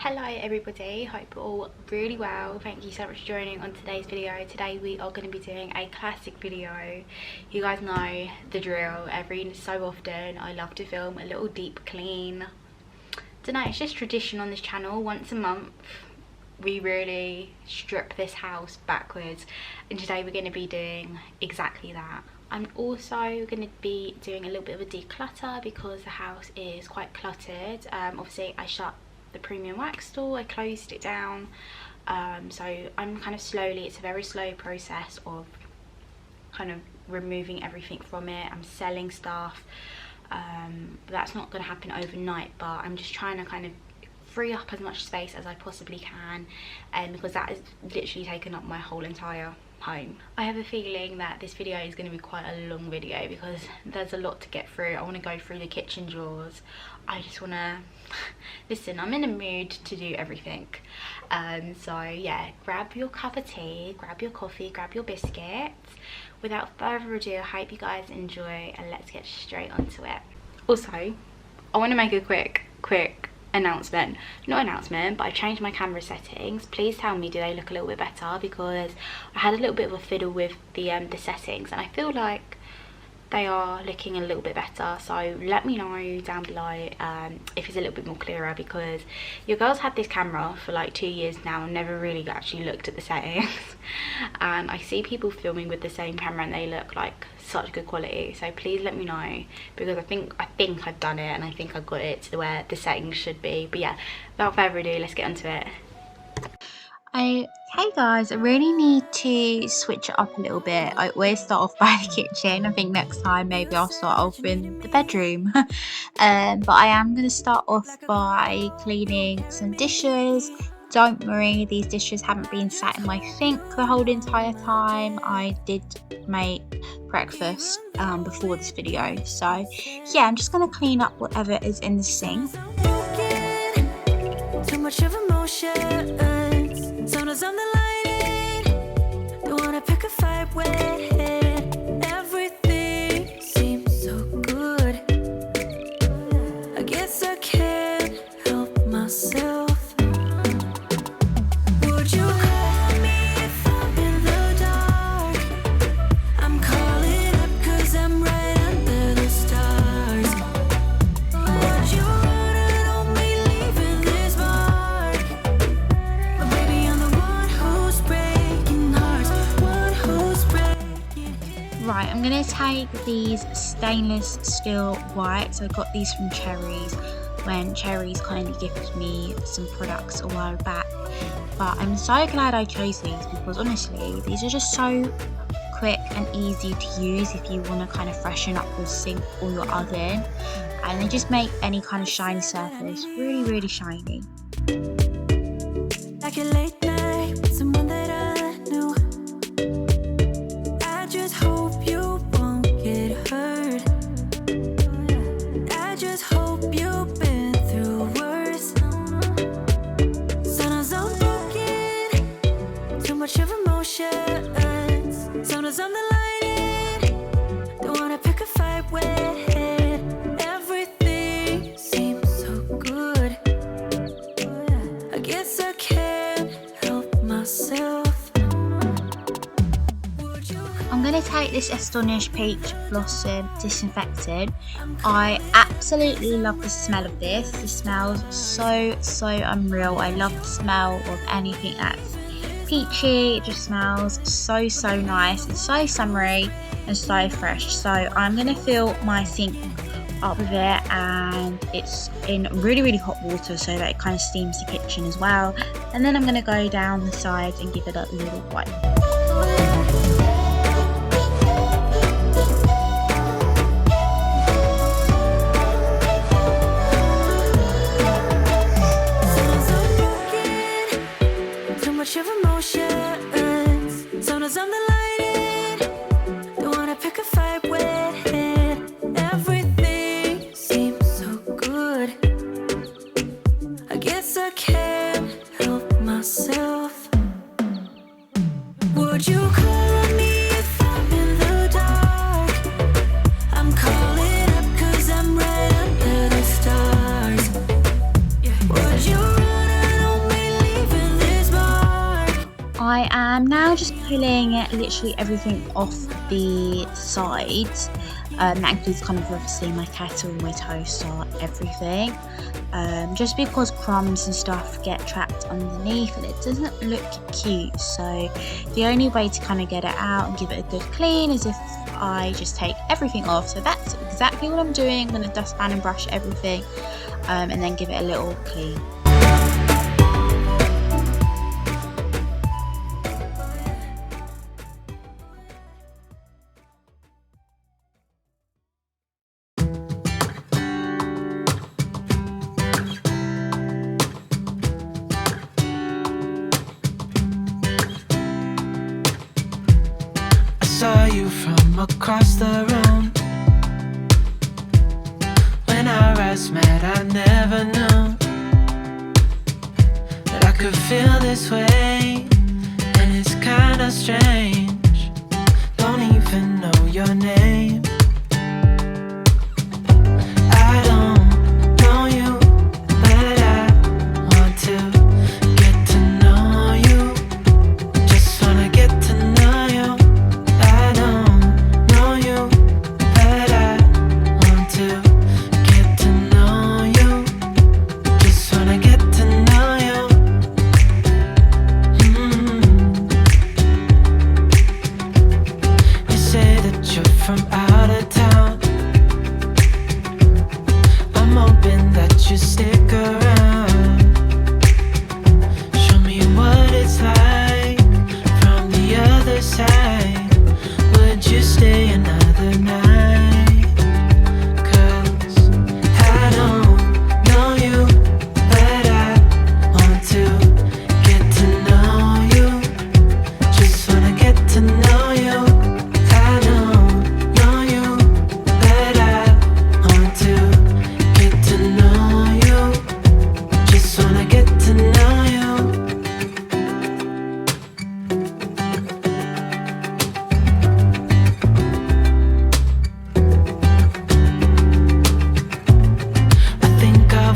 Hello everybody, hope you're all really well. Thank you so much for joining on today's video. Today we are going to be doing a classic video. You guys know the drill. Every so often I love to film a little deep clean. Don't know, it's just tradition on this channel. Once a month we really strip this house backwards, and today we're going to be doing exactly that. I'm also going to be doing a little bit of a declutter because the house is quite cluttered. Obviously I shut the premium wax store, I closed it down, so I'm kind of slowly, it's a very slow process of kind of removing everything from it. I'm selling stuff, that's not going to happen overnight, but I'm just trying to kind of free up as much space as I possibly can, because that has literally taken up my whole entire home. I have a feeling that this video is going to be quite a long video because there's a lot to get through. I want to go through the kitchen drawers. I just want to listen, I'm in a mood to do everything. So yeah, grab your cup of tea, grab your coffee, grab your biscuits. Without further ado, I hope you guys enjoy, and let's get straight onto it. Also, I want to make a quick announcement, not announcement, but I changed my camera settings. Please tell me, do they look a little bit better? Because I had a little bit of a fiddle with the settings, and I feel like they are looking a little bit better. So let me know down below if it's a little bit more clearer, because your girl's had this camera for like 2 years now and never really actually looked at the settings. And I see people filming with the same camera and they look like such good quality. So please let me know, because I think I've done it, and I think I got it to where the settings should be. But yeah, without further ado, let's get onto it. Hey guys, I really need to switch it up a little bit. I always start off by the kitchen. I think next time maybe I'll start off in the bedroom. But I am going to start off by cleaning some dishes. Don't worry, these dishes haven't been sat in my sink the whole entire time. I did make breakfast before this video. So yeah, I'm just going to clean up whatever is in the sink. Too much of emotion. Zoners on the lighting, don't wanna pick a fight with it. Everything seems so good. I guess I can't help myself. Would you call me if I'm in the dark? I'm calling up 'cause I'm right under the stars. Would you run on me leaving this mark? But baby, I'm the one who's breaking hearts, one who's breaking. Right, I'm gonna take these stainless steel whites. I got these from Cherries when Cherries kindly gifted me some products a while back. But I'm so glad I chose these, because honestly, these are just so quick and easy to use if you want to kind of freshen up your sink or your oven, and they just make any kind of shiny surface really shiny. Like a late night with someone that I knew. I just hope you won't get hurt. I just hope you've been through worse. Sometimes I'm broken, too much of emotions. Sometimes I'm the lighting, don't wanna pick a fight with it. Everything seems so good. I guess I can't help myself. I'm going to take this Astonish Peach Blossom Disinfectant. I absolutely love the smell of this. It smells so unreal. I love the smell of anything that's peachy. It just smells so nice. It's so summery and so fresh. So I'm going to fill my sink up with it, and it's in really hot water so that it kind of steams the kitchen as well. And then I'm going to go down the sides and give it a little wipe. Of emotions, sometimes I'm the lighting, don't wanna pick a fight with it. Everything seems so good. I guess I can't help myself. Would you call me if I'm in the dark? I'm calling up 'cause I'm right under the stars. Would you run I'm now just pulling literally everything off the sides. That includes kind of obviously my kettle, my toaster, everything. Just because crumbs and stuff get trapped underneath and it doesn't look cute. So the only way to kind of get it out and give it a good clean is if I just take everything off. So that's exactly what I'm doing. I'm going to dustpan and brush everything and then give it a little clean. Saw you from across the room. When our eyes met, I never knew that I could feel this way, and it's kinda strange. Don't even know your name. I don't know you, but I want to get to know you. Just wanna get to know you. From out of town, I'm hoping that you stick around. Show me what it's like from the other side. Would you stay another night? 'Cause I don't know you, but I want to get to know you. Just wanna get to know you.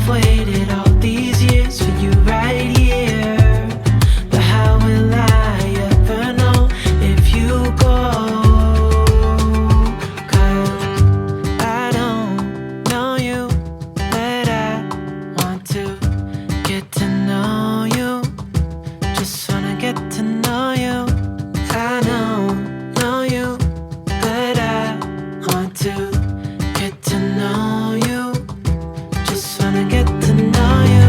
Waited all these years for you right here, but how will I ever know if you go? 'Cause I don't know you, but I want to get to know you. Just wanna get to know you. I don't know you, but I want to get to know you. Just wanna get to know you.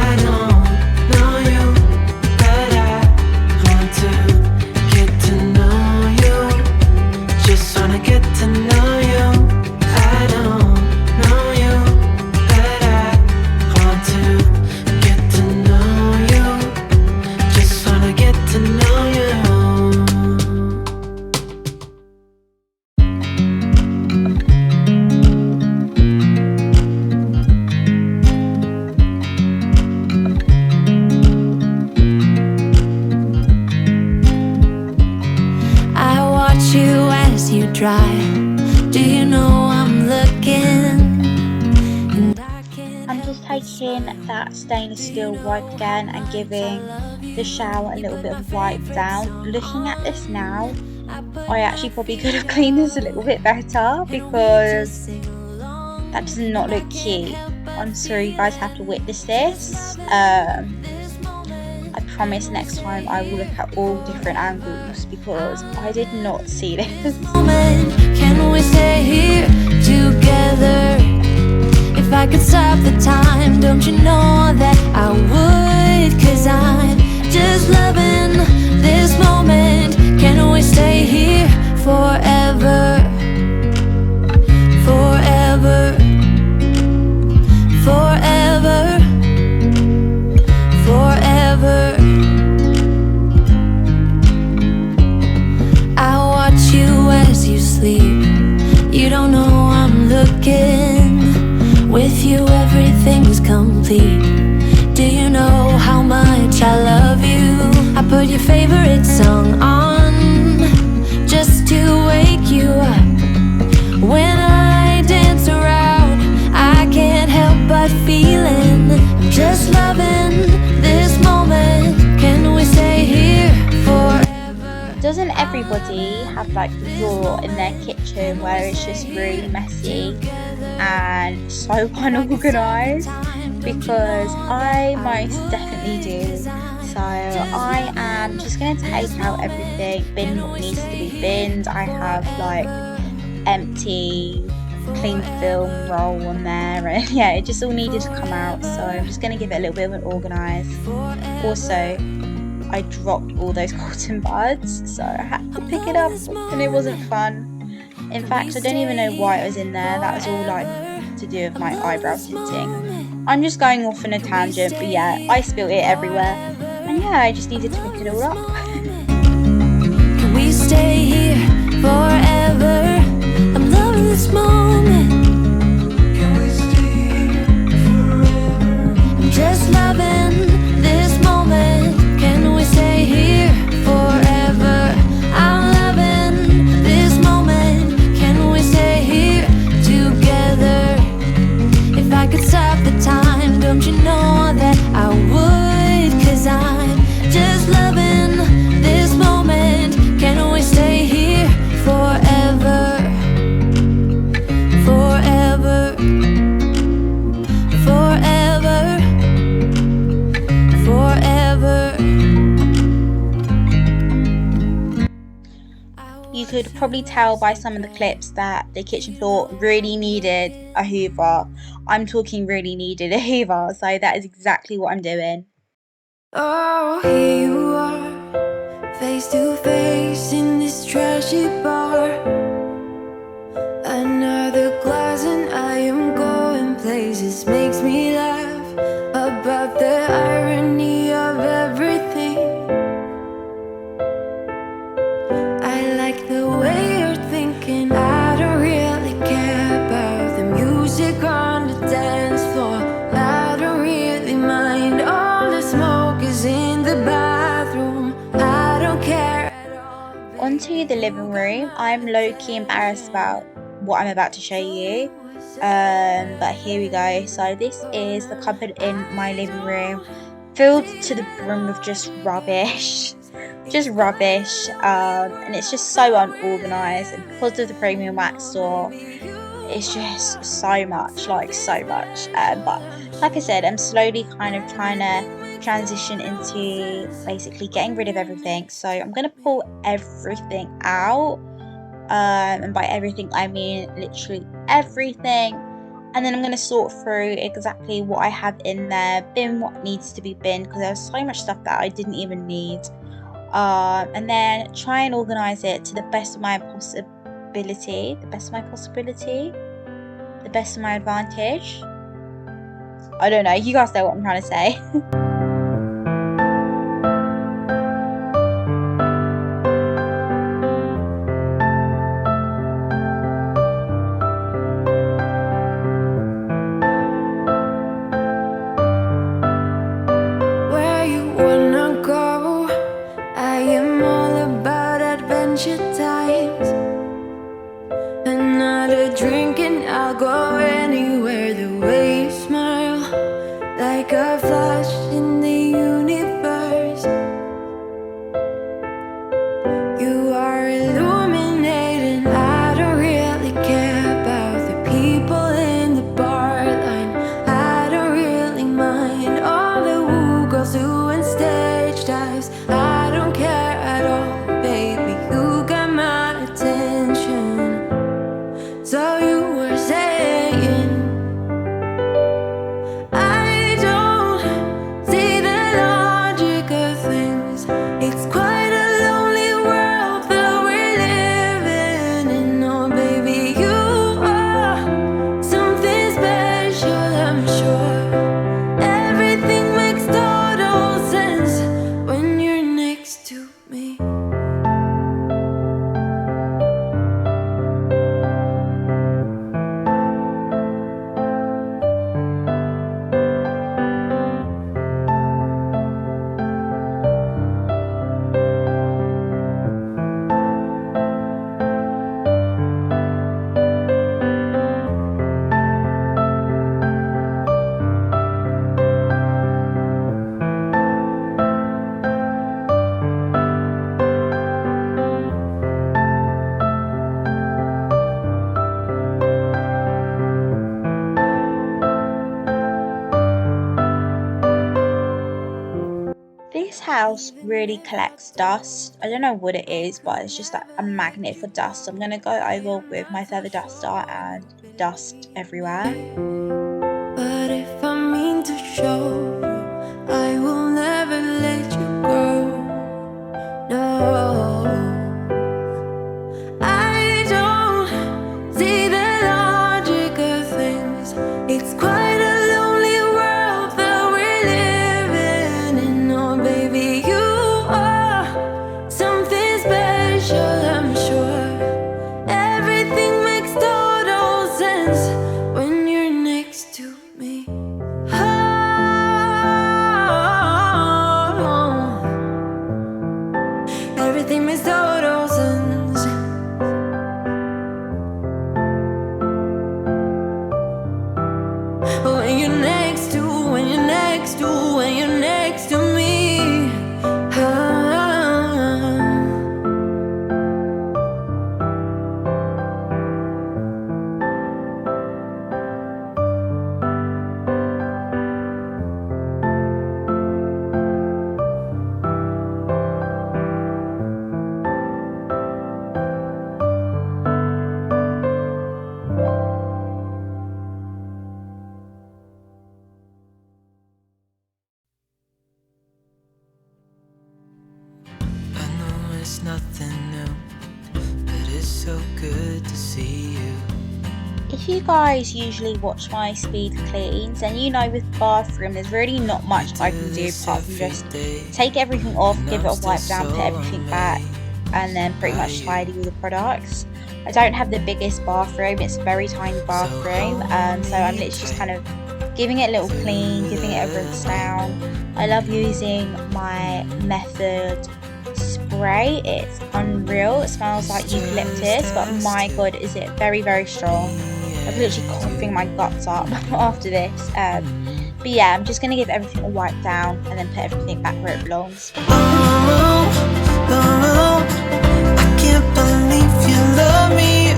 I don't know you, but I want to get to know you. Just wanna get to know you. I don't know you, but I want to get to know you. Just wanna get to know you. You as you drive, do you know I'm looking? And I'm just taking that stainless steel wipe again and giving the shower a little bit of wipe down. Looking at this now, I actually probably could have cleaned this a little bit better because that does not look cute. I'm sorry you guys have to witness this. I promise next time I will look at all different angles because I did not see this. Can we stay here together? If I could stop the time, don't you know that I would? 'Cause I'm just loving this moment. Can we stay here forever? Forever. Forever. Forever. I watch you as you sleep. You don't know I'm looking. With you everything's complete. Do you know how much I love you? I put your favorite song on just to wake you up. When I dance around, I can't help but feeling I'm just loving this moment. Can we stay here for everybody have like a drawer in their kitchen where it's just really messy and so unorganised? Because I most definitely do. So I am just going to take out everything, bin what needs to be binned. I have like empty clean film roll on there, and yeah, it just all needed to come out, so I'm just going to give it a little bit of an organise. Also, I dropped all those cotton buds, so I had to pick it up, and it wasn't fun. In fact, I don't even know why it was in there. That was all like to do with my eyebrow tinting. I'm just going off on a tangent, but yeah, I spilled it everywhere, and yeah, I just needed to pick it all up. Can we stay here forever? I'm loving this moment. Can we stay here forever? I'm just loving this moment. Can we stay here forever? I'm loving this moment. Can we stay here together? If I could stop the time, don't you know that I would? 'Cause I'm just loving this moment. Can we stay here forever? Forever, forever, forever. You could probably tell by some of the clips that the kitchen floor really needed a hoover. I'm talking really needed a hoover, so that is exactly what I'm doing. Oh, here you are, face to face in this trashy bar. Another glass and I am going places. Makes me laugh about the irony of everything. I like the way you're thinking. I don't really care about the music on the dance floor. I don't really mind all the smoke is in the bathroom. I don't care at all. Onto the living room. I'm low-key embarrassed about what I'm about to show you, but here we go. So this is the cupboard in my living room, filled to the brim with just rubbish. And it's just so unorganised, and because of the premium wax store, it's just so much, but like I said, I'm slowly kind of trying to transition into basically getting rid of everything. So I'm going to pull everything out, and by everything I mean literally everything, and then I'm going to sort through exactly what I have in there, bin what needs to be binned, because there's so much stuff that I didn't even need, and then try and organise it to the best of my possibility, the best of my advantage. I don't know, you guys know what I'm trying to say. Where you wanna go? I am all about adventure times. Another drink and I'll go anywhere. The way you smile, like a flash in the universe. You are illuminating. I don't really care about the people in the bar line. I don't really mind all the woo girls doing stage dives. I don't care at all, baby. You got my attention. So you were saying, I don't see the logic of things. It's quite a lonely world that we're living in. Oh, baby, you are something special, I'm sure. Everything makes total sense when you're next This house really collects dust. I don't know what it is, but it's just like a magnet for dust. So I'm going to go over with my feather duster and dust everywhere. But if I mean to show you, I will never let you go. No, I don't see the logic of things. It's quite a lonely world that we're living in. Oh, baby, you are something special, I'm sure. Everything makes total sense when you're next to me. Everything makes total sense when you're next to, when you're next to, when you're next to me. I know it's nothing new, but it's so good to see you. If you guys usually watch my speed cleans, then you know with bathroom there's really not much I can do apart from just take everything off, give it a wipe down, put everything back, and then pretty much tidy all the products. I don't have the biggest bathroom, it's a very tiny bathroom, so I'm literally just kind of giving it a little clean, giving it a rinse down. I love using my Method spray. It's unreal. It smells like eucalyptus, but my god, is it very, very strong. I'm literally coughing my guts up after this. But yeah, I'm just going to give everything a wipe down and then put everything back where it belongs. I can't believe you love me.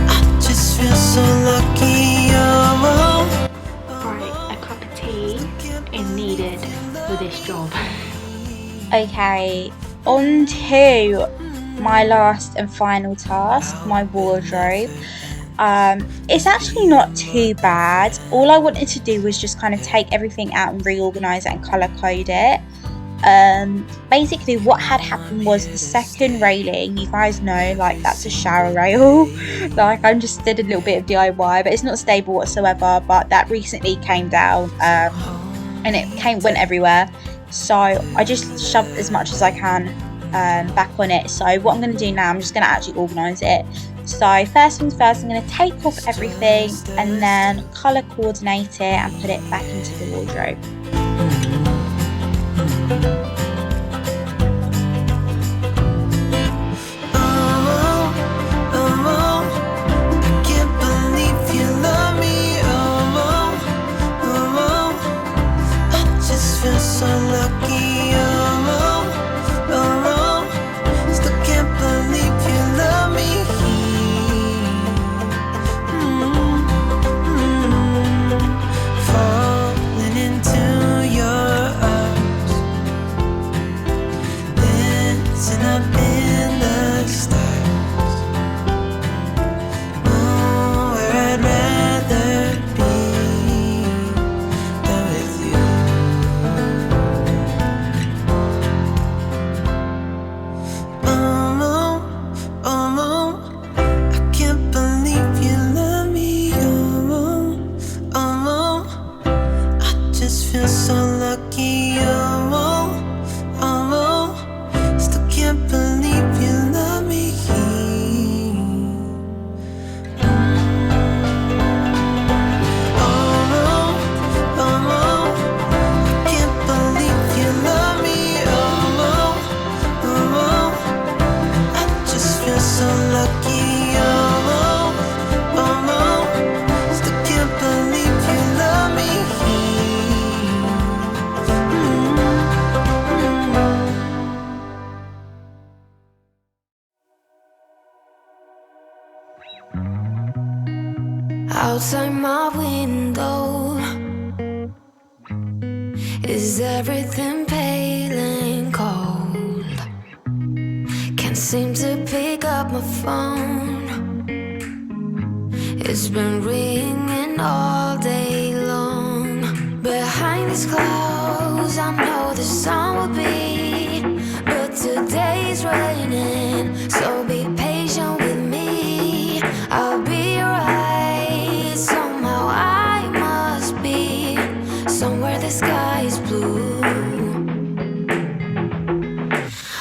I just feel so lucky. Right, a cup of tea is needed for this job. Okay, on to my last and final task, my wardrobe. It's actually not too bad. All I wanted to do was just kind of take everything out and reorganize it and color code it. Basically what had happened was the second railing, you guys know, like that's a shower rail. Like I just did a little bit of DIY, but it's not stable whatsoever, but that recently came down, and it went everywhere. So I just shoved as much as I can back on it. So what I'm going to do now, I'm just going to actually organise it. So first things first, I'm going to take off everything and then colour coordinate it and put it back into the wardrobe. So lucky, still can't believe you love me. Falling into your arms, dancing up in the stars. Oh, where I'd rather be than with you. So lucky, still can't believe you love me. I can't believe you love me. I just feel so lucky. Still can't believe you love me. Outside my window, Is everything pale and cold? Can't seem to pick up my phone. It's been ringing all day long. Behind these clouds, I know the sun will be, but today's raining, so be patient with me. I'll be right. Somehow I must be somewhere the sky is blue.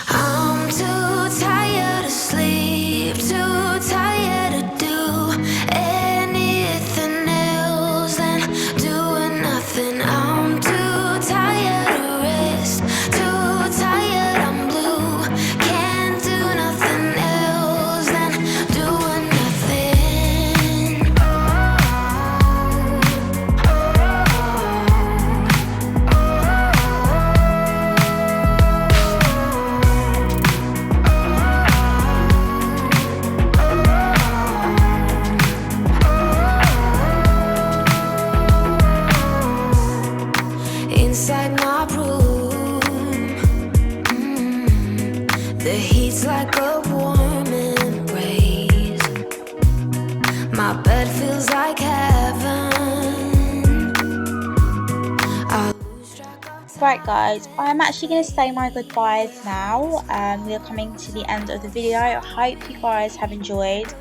I'm too tired to sleep, too tired to do anything else than doing nothing. I'm too tired to rest, too tired, I'm blue. Can't do nothing else than doing nothing. Inside my room, the heat's like a warm embrace. My bed feels like heaven. I lose track of Right guys, I'm actually going to say my goodbyes now. We are coming to the end of the video. I hope you guys have enjoyed.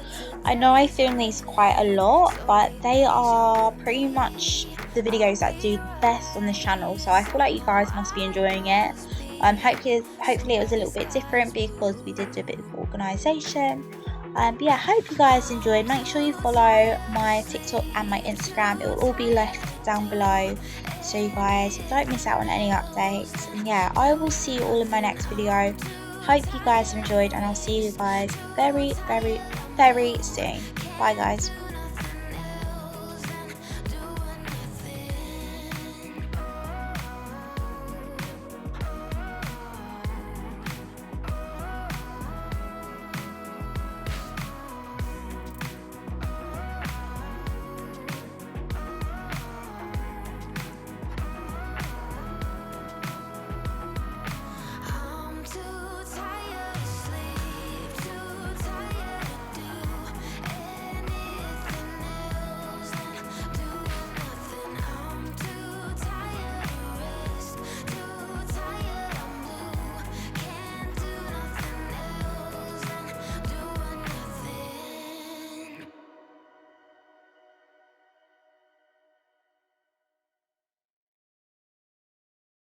I know I film these quite a lot, but they are pretty much the videos that do best on this channel, so I feel like you guys must be enjoying it. Hopefully it was a little bit different because we did do a bit of organisation. But yeah, hope you guys enjoyed. Make sure you follow my TikTok and my Instagram. It will all be left down below, so you guys don't miss out on any updates. And yeah, I will see you all in my next video. Hope you guys have enjoyed, and I'll see you guys very, very, very soon. Bye guys.